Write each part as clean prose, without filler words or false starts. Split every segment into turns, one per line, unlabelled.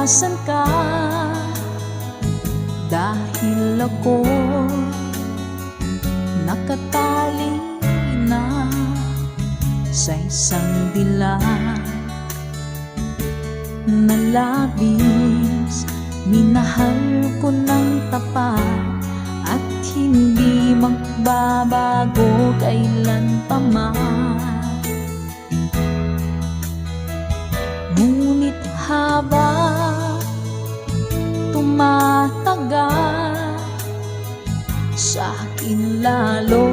nasan ka? Dahil ako nakatali na sa isang dilag na labis. Minahal ko ng tapat at hindi magbabago kailan pa man. Ngunit habang tumatagal, sa akin lalo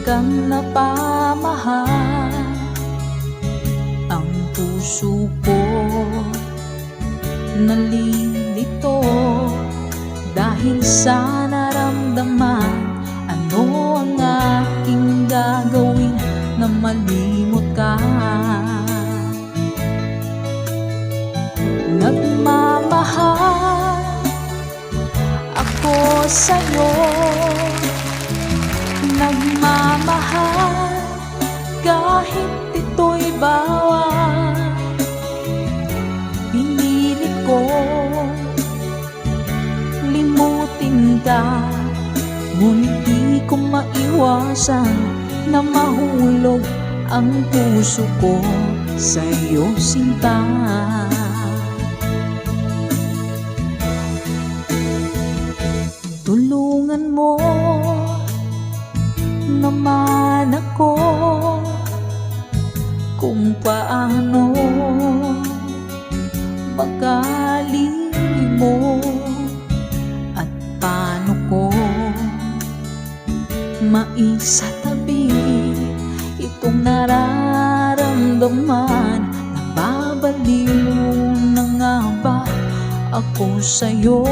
kang napamahal. Ang puso ko nalilito dahil sa naramdaman. Ano ang aking gagawin na malimot ka? Nagmamahal ako sa'yo, nagmamahal kahit ito'y bawal. Pinilit ko limutin ka, ngunit di ko maiwasan na mahulog ang puso ko sa'yo, sinta. Tulungan mo naman ako kung paano makalimot at paano ko maisatabi itong nararamdaman. Nababaliw na nga ba ako sa'yo?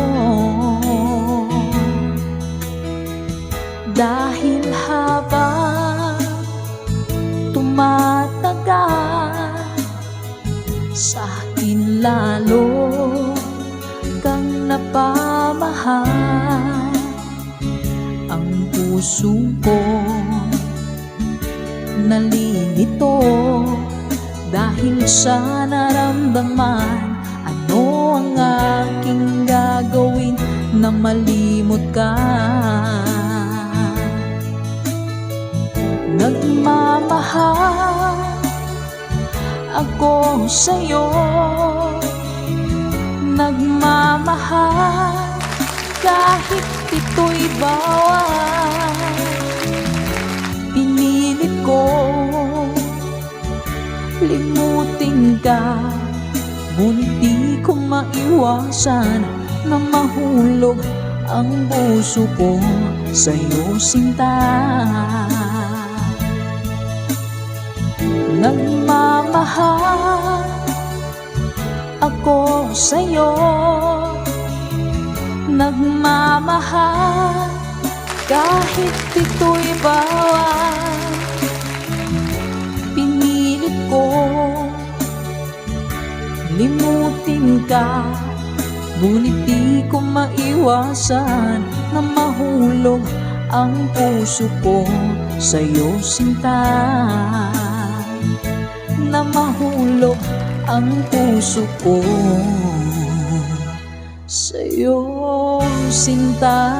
Dahil habang tumatagal, sa akin lalo kang napamahal. Ang puso ko nalilito dahil sa naramdaman. Ano ang aking gagawin na malimot ka? Nagmamahal ako sa'yo, nagmamahal kahit ito'y bawal. Pinilit ko limutin ka, ngunit di ko maiwasan na mahulog ang puso ko sa'yo, sinta. Nagmamahal ako sa'yo, nagmamahal kahit ito'y bawal. Pinilit ko limutin ka, ngunit di ko maiwasan na mahulog ang puso ko sa'yo, sinta. Na mahulog ang puso ko sa'yo, sinta.